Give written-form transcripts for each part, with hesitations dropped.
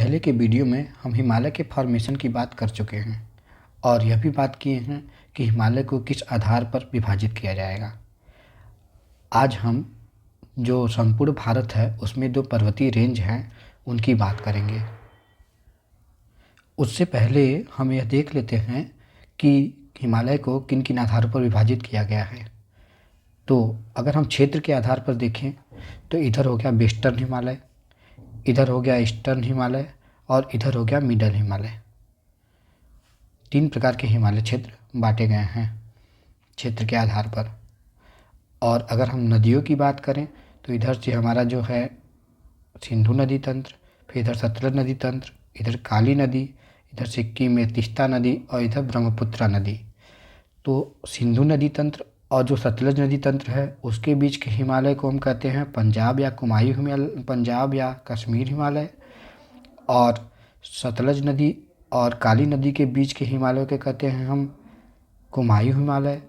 पहले के वीडियो में हम हिमालय के फॉर्मेशन की बात कर चुके हैं और यह भी बात किए हैं कि हिमालय को किस आधार पर विभाजित किया जाएगा। आज हम जो संपूर्ण भारत है उसमें दो पर्वतीय रेंज हैं उनकी बात करेंगे। उससे पहले हम यह देख लेते हैं कि हिमालय को किन किन आधारों पर विभाजित किया गया है। तो अगर हम क्षेत्र के आधार पर देखें तो इधर हो गया वेस्टर्न हिमालय, इधर हो गया ईस्टर्न हिमालय और इधर हो गया मिडल हिमालय। तीन प्रकार के हिमालय क्षेत्र बांटे गए हैं क्षेत्र के आधार पर। और अगर हम नदियों की बात करें तो इधर से हमारा जो है सिंधु नदी तंत्र, फिर इधर सतलज नदी तंत्र, इधर काली नदी, इधर सिक्किम में तीस्ता नदी और इधर ब्रह्मपुत्रा नदी। तो सिंधु नदी तंत्र और जो सतलज नदी तंत्र है उसके बीच के हिमालय को हम कहते हैं पंजाब या कुमायूं हिमालय, पंजाब या कश्मीर हिमालय। और सतलज नदी और काली नदी के बीच के हिमालय के कहते हैं हम कुमायूं हिमालय।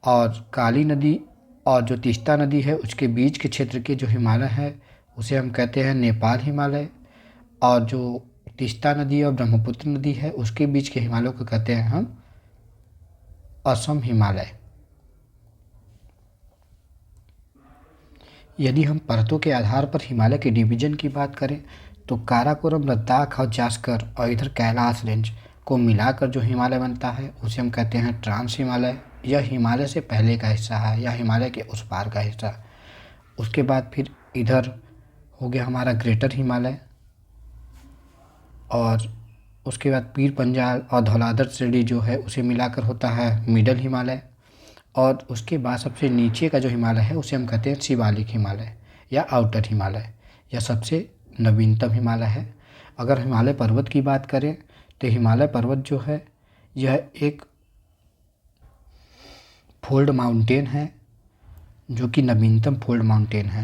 और काली नदी और जो तीस्ता नदी है उसके बीच के क्षेत्र के जो हिमालय है उसे हम कहते हैं नेपाल हिमालय। और जो तीस्ता नदी और ब्रह्मपुत्र नदी है उसके बीच के हिमालय को कहते हैं हम असम हिमालय। यदि हम पर्वतों के आधार पर हिमालय के डिवीजन की बात करें तो काराकोरम, लद्दाख और जास्कर और इधर कैलाश रेंज को मिलाकर जो हिमालय बनता है उसे हम कहते हैं ट्रांस हिमालय। यह हिमालय से पहले का हिस्सा है या हिमालय के उस पार का हिस्सा। उसके बाद फिर इधर हो गया हमारा ग्रेटर हिमालय और उसके बाद पीर पंजाल और धौलाधर श्रेणी जो है उसे मिलाकर होता है मिडल हिमालय। और उसके बाद सबसे नीचे का जो हिमालय है उसे हम कहते हैं शिवालिक हिमालय या आउटर हिमालय। यह सबसे नवीनतम हिमालय है। अगर हिमालय पर्वत की बात करें तो हिमालय पर्वत जो है यह एक फोल्ड माउंटेन है जो कि नवीनतम फोल्ड माउंटेन है।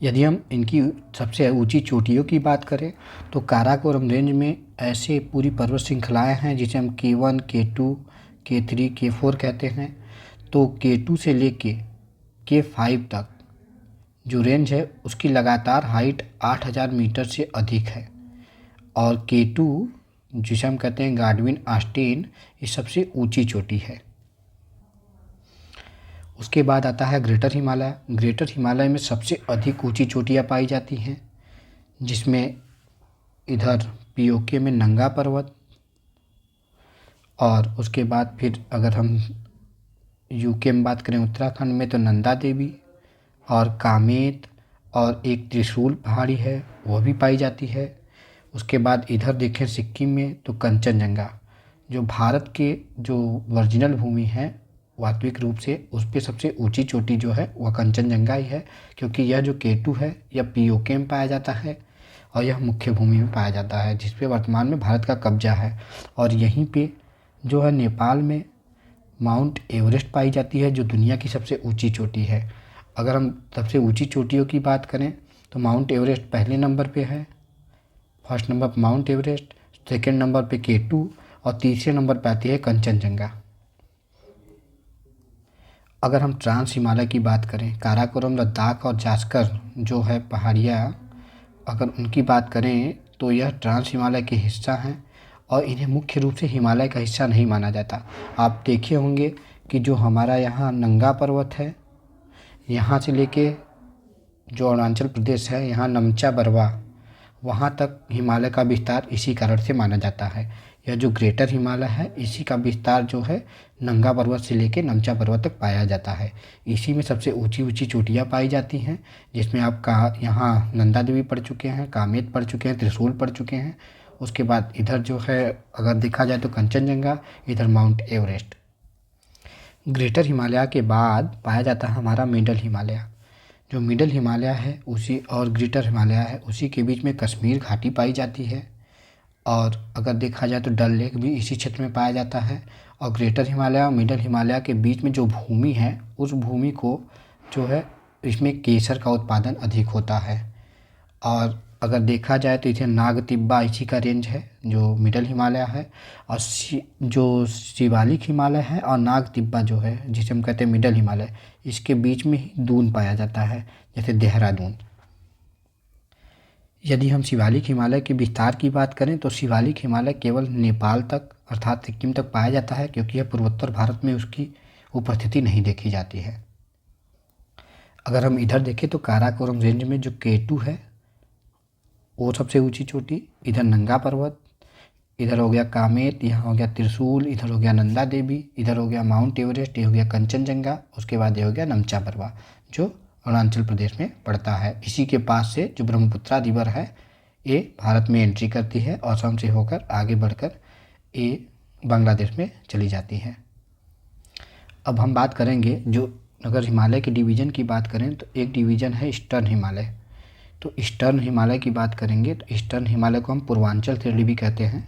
यदि हम इनकी सबसे ऊंची चोटियों की बात करें तो काराकोरम रेंज में ऐसे पूरी पर्वत श्रृंखलाएं हैं जिसे हम K1, K2, K3, K4 कहते हैं। तो K2 से लेके K5 तक जो रेंज है उसकी लगातार हाइट 8000 मीटर से अधिक है। और K2 जिसे हम कहते हैं गाडविन आस्टीन, ये सबसे ऊंची चोटी है। उसके बाद आता है ग्रेटर हिमालय। ग्रेटर हिमालय में सबसे अधिक ऊंची चोटियाँ पाई जाती हैं जिसमें इधर पीओके में नंगा पर्वत और उसके बाद फिर अगर हम यूके में बात करें उत्तराखंड में तो नंदा देवी और कामेत और एक त्रिशूल पहाड़ी है वह भी पाई जाती है। उसके बाद इधर देखें सिक्किम में तो कंचनजंगा, जो भारत के जो वर्जिनल भूमि है वास्तविक रूप से उस पर सबसे ऊंची चोटी जो है वह कंचनजंगा ही है, क्योंकि यह जो K2 है यह पीओके में पाया जाता है और यह मुख्य भूमि में पाया जाता है जिस पे वर्तमान में भारत का कब्जा है। और यहीं पे जो है नेपाल में माउंट एवरेस्ट पाई जाती है जो दुनिया की सबसे ऊंची चोटी है। अगर हम सबसे ऊंची चोटियों की बात करें तो माउंट एवरेस्ट पहले नंबर पे है, फर्स्ट नंबर पर माउंट एवरेस्ट, सेकेंड नंबर पे K2 और तीसरे नंबर पर आती है कंचनजंगा। अगर हम ट्रांस हिमालय की बात करें, काराकोरम, लद्दाख और जास्कर जो है पहाड़ियाँ, अगर उनकी बात करें तो यह ट्रांस हिमालय के हिस्सा हैं और इन्हें मुख्य रूप से हिमालय का हिस्सा नहीं माना जाता। आप देखे होंगे कि जो हमारा यहाँ नंगा पर्वत है, यहाँ से लेके जो अरुणाचल प्रदेश है यहाँ नमचा बरवा, वहाँ तक हिमालय का विस्तार इसी कारण से माना जाता है। यह जो ग्रेटर हिमालय है इसी का विस्तार जो है नंगा पर्वत से लेके नमचा पर्वत तक पाया जाता है। इसी में सबसे ऊंची ऊंची चोटियाँ पाई जाती हैं जिसमें आपका यहाँ नंदा देवी पड़ चुके हैं, कामेत पड़ चुके हैं, त्रिशूल पड़ चुके हैं। उसके बाद इधर जो है अगर देखा जाए तो कंचनजंगा, इधर माउंट एवरेस्ट। ग्रेटर हिमालय के बाद पाया जाता है हमारा मिडल हिमालय। जो मिडल हिमालय है उसी और ग्रेटर हिमालय है उसी के बीच में कश्मीर घाटी पाई जाती है। और अगर देखा जाए तो डल लेक भी इसी क्षेत्र में पाया जाता है। और ग्रेटर हिमालय और मिडल हिमालय के बीच में जो भूमि है उस भूमि को जो है इसमें केसर का उत्पादन अधिक होता है। और अगर देखा जाए तो इसे नाग तिब्बा इसी का रेंज है जो मिडल हिमालय है। और जो शिवालिक हिमालय है और नाग तिब्बा जो है जिसे हम कहते हैं मिडल हिमालय, इसके बीच में ही दून पाया जाता है जैसे देहरादून। यदि हम शिवालिक हिमालय के विस्तार की बात करें तो शिवालिक हिमालय केवल नेपाल तक अर्थात सिक्किम तक पाया जाता है, क्योंकि यह पूर्वोत्तर भारत में उसकी उपस्थिति नहीं देखी जाती है। अगर हम इधर देखें तो काराकोरम रेंज में जो K2 है वो सबसे ऊंची चोटी, इधर नंगा पर्वत, इधर हो गया कामेत, यहाँ हो गया त्रिशूल, इधर हो गया नंदा देवी, इधर हो गया माउंट एवरेस्ट, ये हो गया कंचनजंगा, उसके बाद ये हो गया नमचा बरवा जो अरुणाचल प्रदेश में पड़ता है। इसी के पास से जो ब्रह्मपुत्रा रिवर है ये भारत में एंट्री करती है, असम से होकर आगे बढ़कर ये बांग्लादेश में चली जाती है। अब हम बात करेंगे जो अगर हिमालय के डिवीज़न की बात करें तो एक डिवीज़न है ईस्टर्न हिमालय। तो ईस्टर्न हिमालय की बात करेंगे तो ईस्टर्न हिमालय को हम पूर्वांचल श्रेणी भी कहते हैं।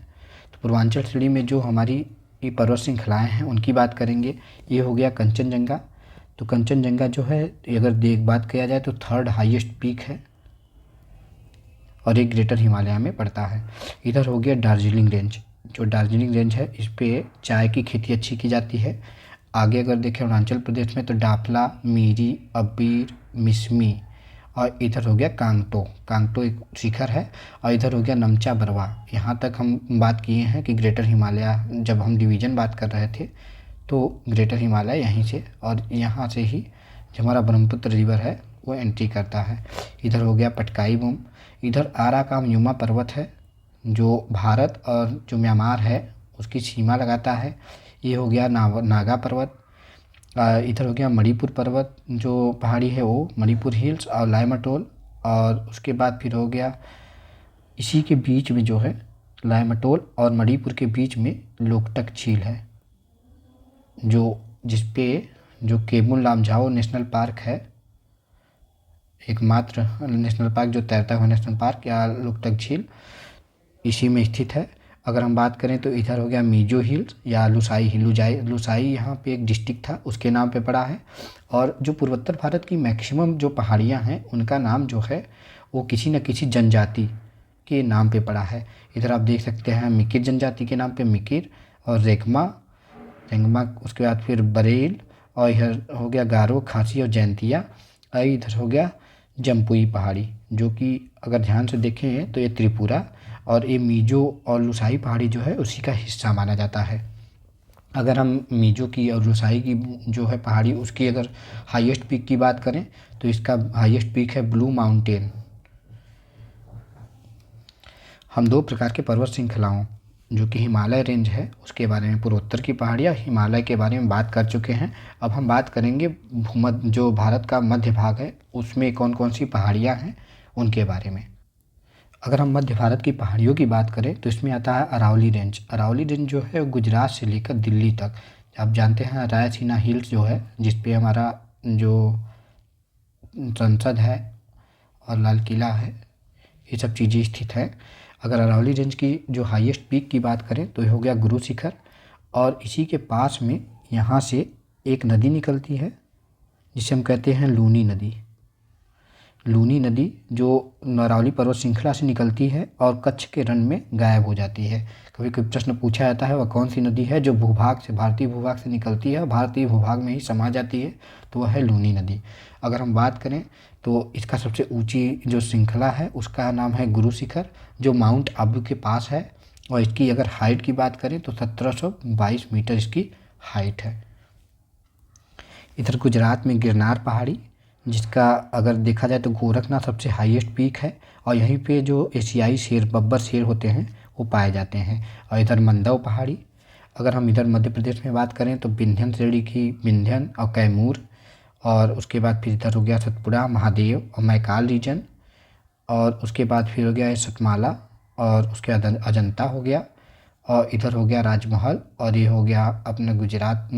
तो पूर्वांचल श्रेणी में जो हमारी ये पर्वत श्रृंखलाएँ हैं उनकी बात करेंगे। ये हो गया कंचनजंगा। तो कंचनजंगा जो है अगर बात किया जाए तो थर्ड हाईएस्ट पीक है और एक ग्रेटर हिमालय में पड़ता है। इधर हो गया दार्जिलिंग रेंज। जो दार्जिलिंग रेंज है इस पे चाय की खेती अच्छी की जाती है। आगे अगर देखें अरुणाचल प्रदेश में तो डापला, मीरी, अबीर, मिसमी और इधर हो गया कांगटो एक शिखर है और इधर हो गया नमचा बरवा। यहाँ तक हम बात किए हैं कि ग्रेटर हिमालय, जब हम डिवीज़न बात कर रहे थे तो ग्रेटर हिमालय यहीं से और यहाँ से ही जो हमारा ब्रह्मपुत्र रिवर है वो एंट्री करता है। इधर हो गया पटकाई बूम। इधर आराकाम यूमा पर्वत है जो भारत और जो म्यांमार है उसकी सीमा लगाता है। ये हो गया नागा पर्वत। इधर हो गया मणिपुर पर्वत जो पहाड़ी है वो मणिपुर हिल्स और लाइमटोल। और उसके बाद फिर हो गया इसी के बीच में जो है लाइमटोल और मणिपुर के बीच में लोकटक झील है जो जिसपे जो केबुल लामझाओ नेशनल पार्क है, एकमात्र नेशनल पार्क जो तैरता हुआ नेशनल पार्क या लोकटक झील इसी में स्थित है। अगर हम बात करें तो इधर हो गया मीजो हिल्स या लुसाई हिल। लुसाई यहाँ पे एक डिस्ट्रिक्ट था उसके नाम पे पड़ा है। और जो पूर्वोत्तर भारत की मैक्सिमम जो पहाड़ियाँ हैं उनका नाम जो है वो किसी न किसी जनजाति के नाम पे पड़ा है। इधर आप देख सकते हैं मिकिर जनजाति के नाम पे मिकिर और रेंगमा, उसके बाद फिर बरेल और इधर हो गया गारो, खासी और जैंतिया। और इधर हो गया जम्पुई पहाड़ी जो कि अगर ध्यान से देखें तो ये त्रिपुरा और ये मीजो और लुसाई पहाड़ी जो है उसी का हिस्सा माना जाता है। अगर हम मीजो की और लुसाई की जो है पहाड़ी उसकी अगर हाईएस्ट पीक की बात करें तो इसका हाईएस्ट पीक है ब्लू माउंटेन। हम दो प्रकार के पर्वत श्रृंखलाओं जो कि हिमालय रेंज है उसके बारे में, पूर्वोत्तर की पहाड़ियाँ हिमालय के बारे में बात कर चुके हैं। अब हम बात करेंगे भूमध्य जो भारत का मध्य भाग है उसमें कौन कौन सी पहाड़ियाँ हैं उनके बारे में। अगर हम मध्य भारत की पहाड़ियों की बात करें तो इसमें आता है अरावली रेंज। अरावली रेंज जो है गुजरात से लेकर दिल्ली तक, आप जानते हैं रायसीना हिल्स जो है जिस पे हमारा जो संसद है और लाल किला है ये सब चीज़ें स्थित हैं। अगर अरावली रेंज की जो हाईएस्ट पीक की बात करें तो ये हो गया गुरु शिखर और इसी के पास में यहाँ से एक नदी निकलती है जिसे हम कहते हैं लूनी नदी। लूनी नदी जो अरावली पर्वत श्रृंखला से निकलती है और कच्छ के रण में गायब हो जाती है। कभी कभी प्रश्न पूछा जाता है वह कौन सी नदी है जो भूभाग से, भारतीय भूभाग से निकलती है और भारतीय भूभाग में ही समा जाती है, तो वह है लूनी नदी। अगर हम बात करें तो इसका सबसे ऊंची जो श्रृंखला है उसका नाम है गुरु शिखर जो माउंट आबू के पास है और इसकी अगर हाइट की बात करें तो 1722 मीटर इसकी हाइट है। इधर गुजरात में गिरनार पहाड़ी जिसका अगर देखा जाए तो गोरखनाथ सबसे हाईएस्ट पीक है और यहीं पे जो एशियाई शेर, बब्बर शेर होते हैं वो पाए जाते हैं। और इधर मंदव पहाड़ी। अगर हम इधर मध्य प्रदेश में बात करें तो विंध्यन श्रेणी की विंध्यन और कैमूर और उसके बाद फिर इधर हो गया सतपुड़ा, महादेव और मैकाल रीजन और उसके बाद फिर हो गया सतमाला और उसके बाद अजंता हो गया और इधर हो गया राजमहल और ये हो गया अपना गुजरात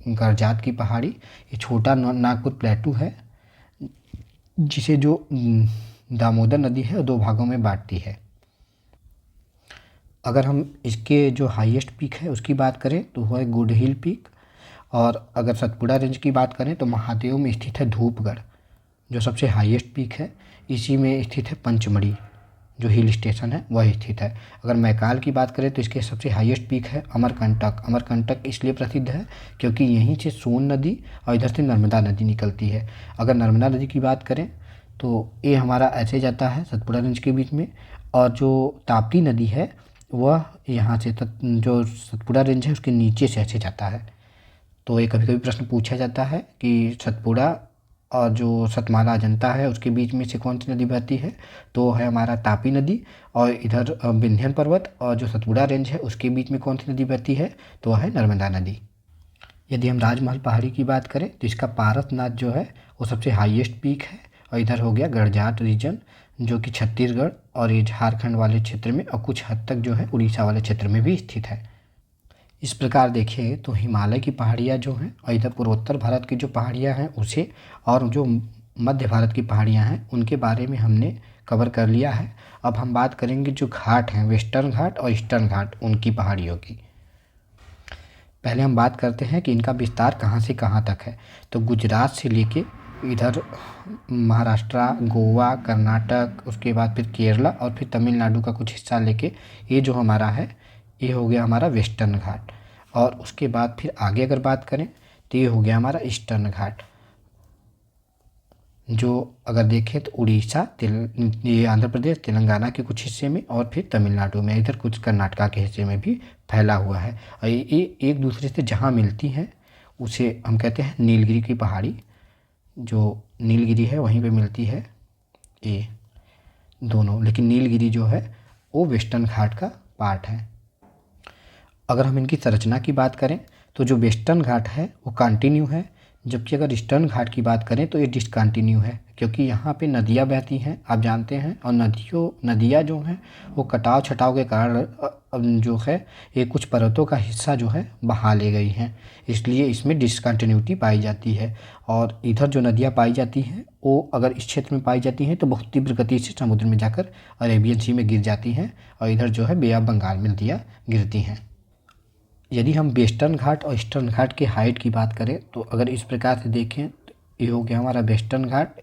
गरजात की पहाड़ी। ये छोटा नागपुर प्लेटू है जिसे जो दामोदर नदी है दो भागों में बांटती है। अगर हम इसके जो हाईएस्ट पीक है उसकी बात करें तो वह है गुड हिल पीक और अगर सतपुड़ा रेंज की बात करें तो महादेव में स्थित है धूपगढ़ जो सबसे हाईएस्ट पीक है। इसी में स्थित है पंचमढ़ी जो हिल स्टेशन है वह स्थित है। अगर मैकाल की बात करें तो इसके सबसे हाईएस्ट पीक है अमरकंटक। अमरकंटक इसलिए प्रसिद्ध है क्योंकि यहीं से सोन नदी और इधर से नर्मदा नदी निकलती है। अगर नर्मदा नदी की बात करें तो ये हमारा ऐसे जाता है सतपुड़ा रेंज के बीच में। और जो ताप्ती नदी है वह यहाँ से जो सतपुड़ा रेंज है उसके नीचे से ऐसे जाता है। तो ये कभी कभी प्रश्न पूछा जाता है कि सतपुड़ा और जो सतमाला अजंता है उसके बीच में से कौन सी नदी बहती है, तो है हमारा तापी नदी। और इधर विंध्य पर्वत और जो सतपुड़ा रेंज है उसके बीच में कौन सी नदी बहती है, तो वह है नर्मदा नदी। यदि हम राजमहल पहाड़ी की बात करें तो इसका पारसनाथ जो है वो सबसे हाईएस्ट पीक है। और इधर हो गया गड़जाट रीजन जो कि छत्तीसगढ़ और ये झारखंड वाले क्षेत्र में और कुछ हद तक जो है उड़ीसा वाले क्षेत्र में भी स्थित है। इस प्रकार देखिए तो हिमालय की पहाड़ियाँ जो हैं और इधर पूर्वोत्तर भारत की जो पहाड़ियाँ हैं उसे और जो मध्य भारत की पहाड़ियाँ हैं उनके बारे में हमने कवर कर लिया है। अब हम बात करेंगे जो घाट हैं वेस्टर्न घाट और ईस्टर्न घाट उनकी पहाड़ियों की। पहले हम बात करते हैं कि इनका विस्तार कहाँ से कहाँ तक है। तो गुजरात से लेके इधर महाराष्ट्र, गोवा, कर्नाटक, उसके बाद फिर केरला और फिर तमिलनाडु का कुछ हिस्सा लेके ये जो हमारा है ये हो गया हमारा वेस्टर्न घाट। और उसके बाद फिर आगे अगर बात करें तो ये हो गया हमारा ईस्टर्न घाट, जो अगर देखें तो उड़ीसा, ये आंध्र प्रदेश, तेलंगाना के कुछ हिस्से में और फिर तमिलनाडु में, इधर कुछ कर्नाटका के हिस्से में भी फैला हुआ है। और ये एक दूसरे से जहाँ मिलती हैं उसे हम कहते हैं नीलगिरी की पहाड़ी। जो नीलगिरी है वहीं पे मिलती है ये दोनों, लेकिन नीलगिरी जो है वो वेस्टर्न घाट का पार्ट है। अगर हम इनकी संरचना की बात करें तो जो वेस्टर्न घाट है वो कंटिन्यू है, जबकि अगर ईस्टर्न घाट की बात करें तो ये डिसकंटिन्यू है, क्योंकि यहाँ पे नदियाँ बहती हैं आप जानते हैं। और नदियाँ जो हैं वो कटाव छटाव के कारण जो है ये कुछ पर्वतों का हिस्सा जो है बहा ले गई हैं, इसलिए इसमें डिसकंटिन्यूटी पाई जाती है। और इधर जो नदियाँ पाई जाती हैं वो अगर इस क्षेत्र में पाई जाती हैं तो बहुत तीव्र गति से समुद्र में जाकर अरेबियन सी में गिर जाती हैं, और इधर जो है बे ऑफ बंगाल में नदियाँ गिरती हैं। यदि हम वेस्टर्न घाट और ईस्टर्न घाट के हाइट की बात करें तो अगर इस प्रकार से देखें तो ये हो गया हमारा वेस्टर्न घाट,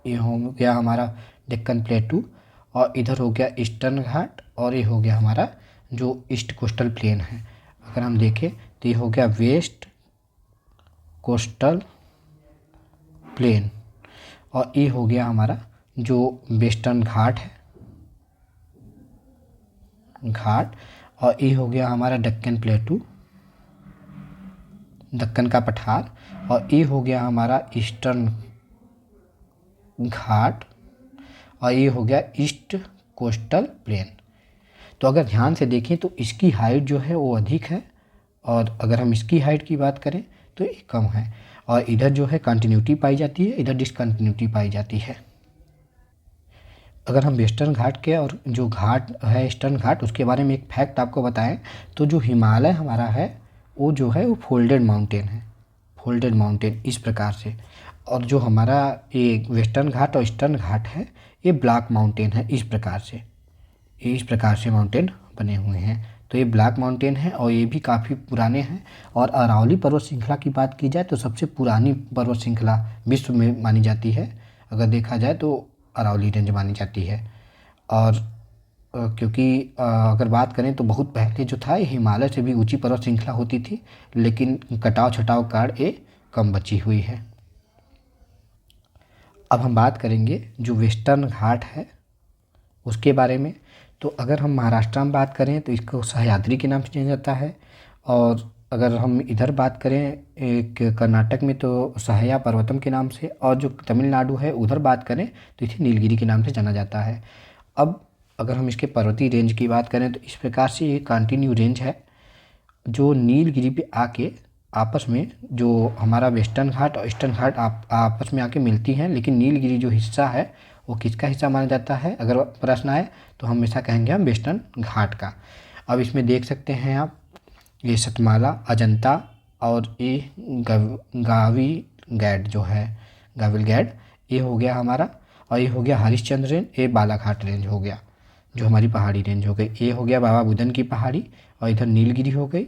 ये हो गया हमारा डेक्कन प्लेटू, और इधर हो गया ईस्टर्न घाट, और ये हो गया हमारा जो ईस्ट कोस्टल प्लेन है। अगर हम देखें तो ये हो गया वेस्ट कोस्टल प्लेन, और ये हो गया हमारा जो वेस्टर्न घाट है घाट, और ये हो गया हमारा दक्कन प्लेटू, दक्कन का पठार, और ये हो गया हमारा ईस्टर्न घाट, और ये हो गया ईस्ट कोस्टल प्लेन। तो अगर ध्यान से देखें तो इसकी हाइट जो है वो अधिक है, और अगर हम इसकी हाइट की बात करें तो ये कम है। और इधर जो है कंटिन्यूटी पाई जाती है, इधर डिसकंटिन्यूटी पाई जाती है। अगर हम वेस्टर्न घाट के और जो घाट है ईस्टर्न घाट उसके बारे में एक फैक्ट आपको बताएं तो जो हिमालय हमारा है वो जो है वो फोल्डेड माउंटेन है, फोल्डेड माउंटेन इस प्रकार से। और जो हमारा ये वेस्टर्न घाट और ईस्टर्न घाट है ये ब्लॉक माउंटेन है, इस प्रकार से, ये इस प्रकार से माउंटेन बने हुए हैं। तो ये ब्लॉक माउंटेन है और ये भी काफ़ी पुराने हैं। और अरावली पर्वत श्रृंखला की बात की जाए तो सबसे पुरानी पर्वत श्रृंखला विश्व में मानी जाती है, अगर देखा जाए तो अरावली रेंज मानी जाती है। और क्योंकि अगर बात करें तो बहुत पहले जो था ये हिमालय से भी ऊंची पर्वत श्रृंखला होती थी, लेकिन कटाव छटाव कारण ये कम बची हुई है। अब हम बात करेंगे जो वेस्टर्न घाट है उसके बारे में। तो अगर हम महाराष्ट्र में बात करें तो इसको सह्याद्री के नाम से जाना जाता है, और अगर हम इधर बात करें एक कर्नाटक में तो सहाया पर्वतम के नाम से, और जो तमिलनाडु है उधर बात करें तो इसे नीलगिरी के नाम से जाना जाता है। अब अगर हम इसके पर्वतीय रेंज की बात करें तो इस प्रकार से ये कंटिन्यू रेंज है जो नीलगिरी पे आके आपस में जो हमारा वेस्टर्न घाट और ईस्टर्न घाट आपस में आके मिलती हैं, लेकिन नीलगिरी जो हिस्सा है वो किसका हिस्सा माना जाता है अगर प्रश्न आए तो हमेशा कहेंगे हम वेस्टर्न घाट का। अब इसमें देख सकते हैं आप ये सतमाला, अजंता और ये गावी गैड जो है गाविल गैड ये हो गया हमारा, और ये हो गया हरिश्चंद्र रेंज, ये बालाघाट रेंज हो गया जो हमारी पहाड़ी रेंज हो गई। ये हो गया बाबा बुदन की पहाड़ी, और इधर नीलगिरी हो गई,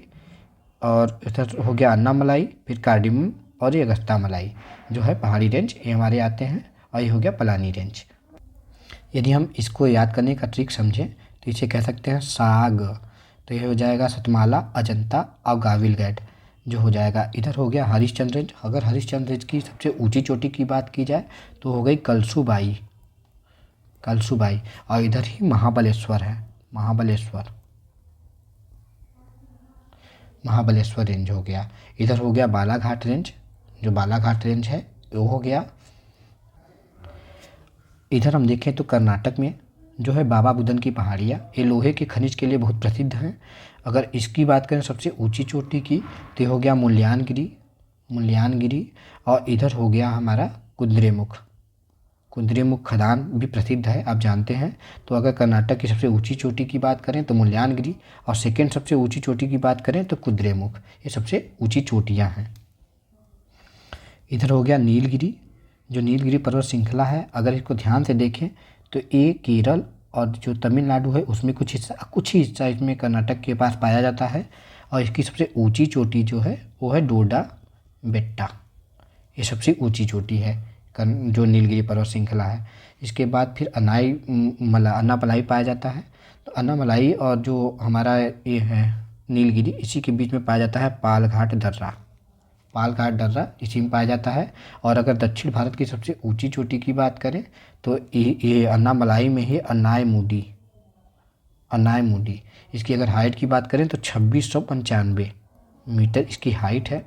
और इधर हो गया अन्नामलाई, फिर कार्डिमम, और ये अगस्ता मलाई जो है पहाड़ी रेंज ये हमारे आते हैं, और ये हो गया पलानी रेंज। यदि हम इसको याद करने का ट्रिक समझें तो इसे कह सकते हैं साग। तो ये हो जाएगा सतमाला, अजंता और गाविल गैड। जो हो जाएगा। इधर हो गया हरिश्चंद्र रेंज। अगर हरिश्चंद्र रेंज की सबसे ऊंची चोटी की बात की जाए तो हो गई कलसूबाई, कलसूबाई। और इधर ही महाबलेश्वर है, महाबलेश्वर, महाबलेश्वर रेंज हो गया। इधर हो गया बालाघाट रेंज, जो बालाघाट रेंज है वो हो गया। इधर हम देखें तो कर्नाटक में जो है बाबा बुदन की पहाड़ियाँ, ये लोहे के खनिज के लिए बहुत प्रसिद्ध हैं। अगर इसकी बात करें सबसे ऊंची चोटी की तो ये हो गया मुल्यानगिरी, मुल्यानगिरी। और इधर हो गया हमारा कुद्रेमुख, कुद्रेमुख खदान भी प्रसिद्ध है, आप जानते हैं। तो अगर कर्नाटक की सबसे ऊंची चोटी की बात करें तो मुल्यानगिरी, और सेकेंड सबसे ऊंची चोटी की बात करें तो कुद्रेमुख, ये सबसे ऊंची चोटियाँ हैं। इधर हो गया नीलगिरी, जो नीलगिरी पर्वत श्रृंखला है। अगर इसको ध्यान से देखें तो ये केरल और जो तमिलनाडु है उसमें कुछ ही हिस्सा इसमें कर्नाटक के पास पाया जाता है। और इसकी सबसे ऊंची चोटी जो है वो है डोडा बेट्टा, ये सबसे ऊंची चोटी है जो नीलगिरी पर्वत श्रृंखला है। इसके बाद फिर अन्नामलाई पाया जाता है। तो अन्नामलाई और जो हमारा ये है नीलगिरी, इसी के बीच में पाया जाता है पालघाट दर्रा, पालघाट दर्रा इसी में पाया जाता है। और अगर दक्षिण भारत की सबसे ऊंची चोटी की बात करें तो ये अन्नामलाई में ही अन्नायमुडी, अन्नायमुडी। इसकी अगर हाइट की बात करें तो 2695 मीटर इसकी हाइट है।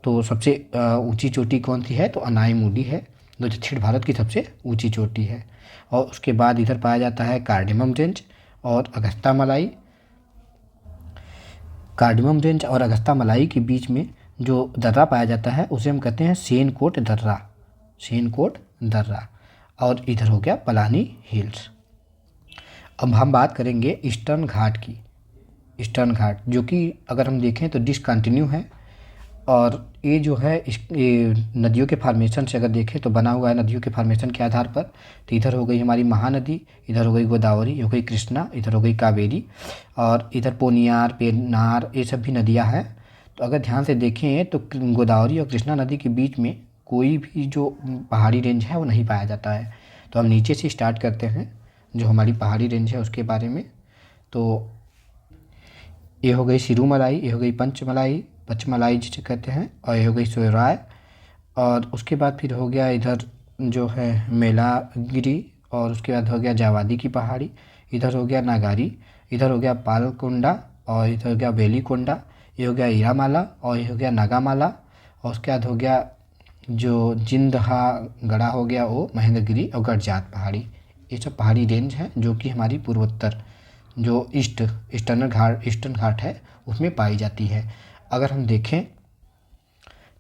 तो सबसे ऊंची चोटी कौन सी है तो अन्नायमुडी है, जो दक्षिण भारत की सबसे ऊंची चोटी है। और उसके बाद इधर पाया जाता है कार्डेमम रेंज और अगस्ता मलाई। कार्डेमम रेंज और अगस्ता मलाई के बीच में जो दर्रा पाया जाता है उसे हम कहते हैं सेनकोट दर्रा, सेनकोट दर्रा। और इधर हो गया पलानी हिल्स। अब हम बात करेंगे ईस्टर्न घाट की। ईस्टर्न घाट जो कि अगर हम देखें तो डिसकंटिन्यू है, और ये जो है ये नदियों के फार्मेशन से अगर देखें तो बना हुआ है नदियों के फार्मेशन के आधार पर। तो इधर हो गई हमारी महानदी, इधर हो गई गोदावरी, हो गई कृष्णा, इधर हो गई कावेरी, और इधर पोनियार, पेन्नार, ये सब भी नदियाँ हैं। तो अगर ध्यान से देखें तो गोदावरी और कृष्णा नदी के बीच में कोई भी जो पहाड़ी रेंज है वो नहीं पाया जाता है। तो हम नीचे से स्टार्ट करते हैं जो हमारी पहाड़ी रेंज है उसके बारे में। तो ये हो गई सिरूमलाई, ये हो गई पंचमलाई, पचमलाई जिसे कहते हैं, और ये हो गई सोयराय। और उसके बाद फिर हो गया इधर जो है मेलागिरी, और उसके बाद हो गया जावादी की पहाड़ी, इधर हो गया नागारी, इधर हो गया पालकोंडा, और इधर हो गया वेलीकोंडा, ये हो गया ईरामाला, और ये हो गया नागामाला। और उसके बाद हो गया जो जिंदहा गढ़ा हो गया वो महेंद्रगिरी और गढ़जात पहाड़ी। ये सब पहाड़ी रेंज हैं जो कि हमारी पूर्वोत्तर जो ईस्टर्न घाट है उसमें पाई जाती है। अगर हम देखें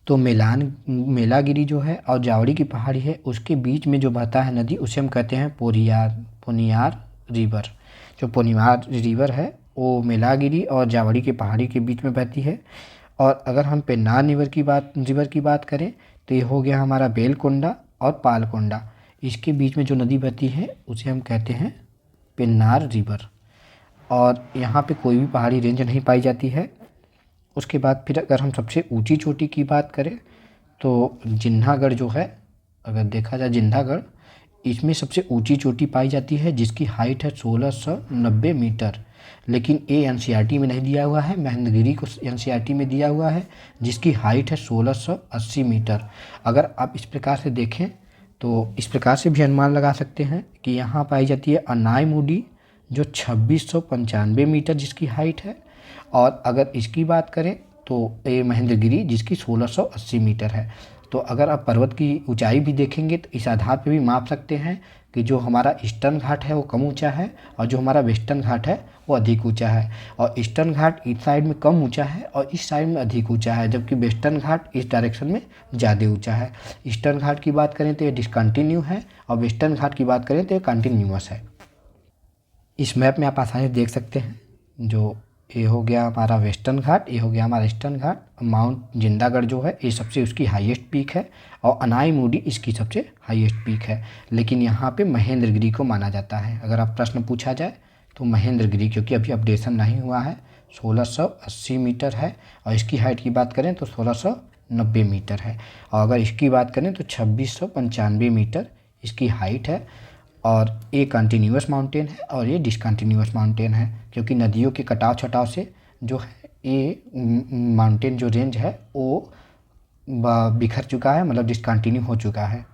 तो मेलागिरी जो है और जावड़ी की पहाड़ी है उसके बीच में जो बहता है नदी उसे हम कहते हैं पोनियार रिवर। जो पोनियार रिवर है वो मेलागिरी और जावड़ी की पहाड़ी के बीच में बहती है। और अगर हम पेन्नार रिवर की बात करें तो ये हो गया हमारा बेलकोंडा और पालकोंडा, इसके बीच में जो नदी बहती है उसे हम कहते हैं पेन्नार रिवर। और यहाँ पे कोई भी पहाड़ी रेंज नहीं पाई जाती है। उसके बाद फिर अगर हम सबसे ऊंची चोटी की बात करें तो जिन्नागढ़ जो है, अगर देखा जाए जिन्नागढ़, इसमें सबसे ऊंची चोटी पाई जाती है जिसकी हाइट है 1690 मीटर। लेकिन ये एनसीईआरटी में नहीं दिया हुआ है, महेंद्रगिरी को एनसीईआरटी में दिया हुआ है जिसकी हाइट है 1680 मीटर। अगर आप इस प्रकार से देखें तो इस प्रकार से भी अनुमान लगा सकते हैं कि यहाँ पाई जाती है अन्नायमुडी जो 2695 मीटर जिसकी हाइट है। और अगर इसकी बात करें तो ये महेंद्रगिरी जिसकी 1680 मीटर है। तो अगर आप पर्वत की ऊंचाई भी देखेंगे तो इस आधार पर भी माप सकते हैं कि जो हमारा ईस्टर्न घाट है वो कम ऊंचा है और जो हमारा वेस्टर्न घाट है वो अधिक ऊंचा है। और ईस्टर्न घाट इस साइड में कम ऊंचा है और इस साइड में अधिक ऊंचा है, जबकि वेस्टर्न घाट इस डायरेक्शन में ज़्यादा ऊंचा है। ईस्टर्न घाट की बात करें तो ये डिसकंटिन्यू है और वेस्टर्न घाट की बात करें तो ये कंटिन्यूअस है। इस मैप में आप आसानी से देख सकते हैं, जो ये हो गया हमारा वेस्टर्न घाट, ये हो गया हमारा ईस्टर्न घाट। माउंट जिंदागढ़ जो है ये सबसे उसकी हाईएस्ट पीक है और अनाईमुडी इसकी सबसे हाईएस्ट पीक है। लेकिन यहाँ पे महेंद्रगिरी को माना जाता है। अगर आप प्रश्न पूछा जाए तो महेंद्रगिरी, क्योंकि अभी अपडेशन नहीं हुआ है, 1680 मीटर है। और इसकी हाइट की बात करें तो 1690 मीटर है। और अगर इसकी बात करें तो 2695 मीटर इसकी हाइट है। और ये कंटिन्यूअस माउंटेन है और ये डिसकंटिन्यूअस माउंटेन है, क्योंकि नदियों के कटाव छटाव से जो है ये माउंटेन जो रेंज है वो बिखर चुका है, मतलब डिसकंटिन्यू हो चुका है।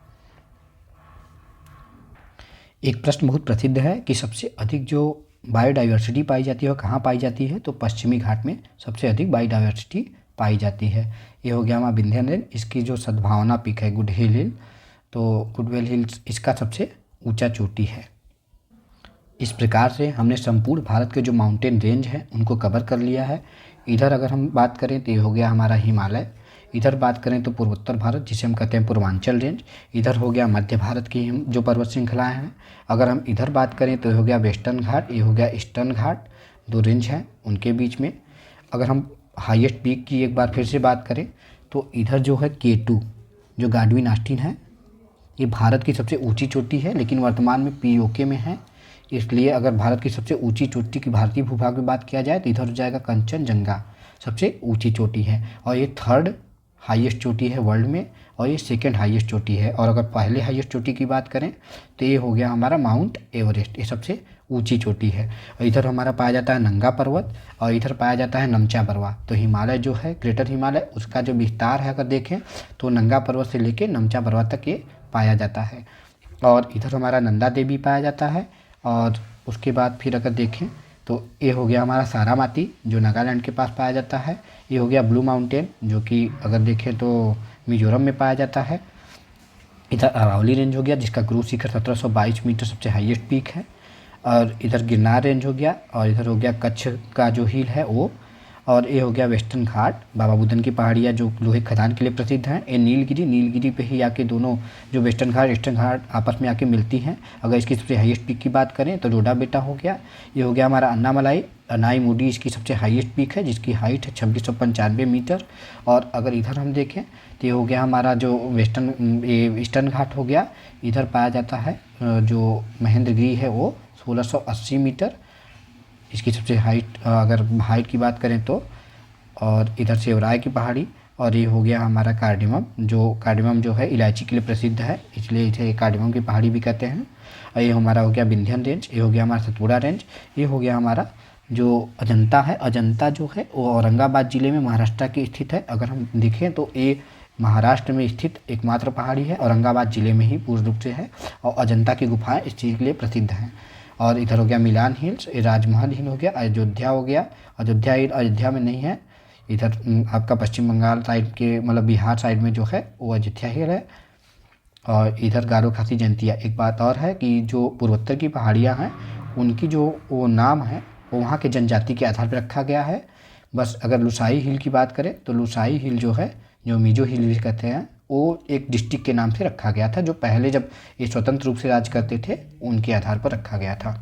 एक प्रश्न बहुत प्रसिद्ध है कि सबसे अधिक जो बायोडाइवर्सिटी पाई जाती है वो कहाँ पाई जाती है, तो पश्चिमी घाट में सबसे अधिक बायोडाइवर्सिटी पाई जाती है। ये हो गया हमारा विंध्य रेंज। इसकी जो सद्भावना पीक है गुडहिल हिल, तो गुडविल हिल्स इसका सबसे ऊंचा चोटी है। इस प्रकार से हमने संपूर्ण भारत के जो माउंटेन रेंज हैं उनको कवर कर लिया है। इधर अगर हम बात करें तो ये हो गया हमारा हिमालय, इधर बात करें तो पूर्वोत्तर भारत जिसे हम कहते हैं पूर्वांचल रेंज, इधर हो गया मध्य भारत की जो पर्वत श्रृंखलाएँ हैं। अगर हम इधर बात करें तो ये हो गया वेस्टर्न घाट, ये हो गया ईस्टर्न घाट, दो रेंज हैं उनके बीच में। अगर हम हाईएस्ट पीक की एक बार फिर से बात करें तो इधर जो है K2 जो गाडविन ऑस्टिन है, ये भारत की सबसे ऊंची चोटी है, लेकिन वर्तमान में POK में है। इसलिए अगर भारत की सबसे ऊंची चोटी की भारतीय भूभाग में बात किया जाए तो इधर हो जाएगा कंचनजंगा, सबसे ऊंची चोटी है और ये थर्ड हाईएस्ट चोटी है वर्ल्ड में, और ये सेकंड हाईएस्ट चोटी है। और अगर पहले हाईएस्ट चोटी की बात करें तो ये हो गया हमारा माउंट एवरेस्ट, ये सबसे ऊंची चोटी है। और इधर हमारा पाया जाता है नंगा पर्वत और इधर पाया जाता है नमचा पर्वत। तो हिमालय जो है ग्रेटर हिमालय, उसका जो विस्तार है अगर देखें तो नंगा पर्वत से लेके नमचा पर्वत तक ये पाया जाता है। और इधर हमारा नंदा देवी पाया जाता है। और उसके बाद फिर अगर देखें तो ये हो गया हमारा सारामाती जो नागालैंड के पास पाया जाता है। ये हो गया ब्लू माउंटेन जो कि अगर देखें तो मिजोरम में पाया जाता है। इधर अरावली रेंज हो गया जिसका गुरु शिखर 1722 मीटर सबसे हाईएस्ट पीक है। और इधर गिरनार रेंज हो गया, और इधर हो गया कच्छ का जो हिल है वो। और ये हो गया वेस्टर्न घाट, बाबा बुदन की पहाड़ियाँ जो लोहे खदान के लिए प्रसिद्ध हैं। ये नीलगिरी पे ही आके दोनों जो वेस्टर्न घाट ईस्टर्न घाट आपस में आके मिलती हैं। अगर इसकी सबसे हाईएस्ट पीक की बात करें तो रोडा बेटा हो गया। ये हो गया हमारा अन्नामलाई, अनाई मुडी इसकी सबसे हाईएस्ट पीक है जिसकी हाइट है 2695 मीटर। और अगर इधर हम देखें तो ये हो गया हमारा जो ईस्टर्न घाट हो गया, इधर पाया जाता है जो महेंद्रगिरी है वो 1680 मीटर इसकी सबसे हाइट अगर हाइट की बात करें तो। और इधर सेवराय की पहाड़ी, और ये हो गया हमारा कार्डिमम जो है इलायची के लिए प्रसिद्ध है, इसलिए इसे कार्डिमम की पहाड़ी भी कहते हैं। और ये हमारा हो गया विंध्यन रेंज, ये हो गया हमारा सतपुड़ा रेंज, ये हो गया हमारा जो अजंता है। अजंता जो है वो औरंगाबाद ज़िले में महाराष्ट्र की स्थित है। अगर हम देखें तो ये महाराष्ट्र में स्थित एकमात्र पहाड़ी है, औरंगाबाद ज़िले में ही पूर्ण रूप से है। और अजंता की गुफाएँ इस चीज़ के लिए प्रसिद्ध हैं। और इधर हो गया मिलान हिल्स, ये राजमहल हिल हो गया। अयोध्या हो गया, अयोध्या हिल अयोध्या में नहीं है, इधर आपका पश्चिम बंगाल साइड के मतलब बिहार साइड में जो है वो अयोध्या हिल है। और इधर गारो खासी जयंतिया। एक बात और है कि जो पूर्वोत्तर की पहाड़ियाँ हैं उनकी जो वो नाम है वो वहाँ के जनजाति के आधार पर रखा गया है। बस अगर लुसाई हिल की बात करें तो लुसाई हिल जो है, जो मिजो हिल भी कहते हैं, वो एक डिस्ट्रिक्ट के नाम से रखा गया था, जो पहले जब ये स्वतंत्र रूप से राज करते थे उनके आधार पर रखा गया था।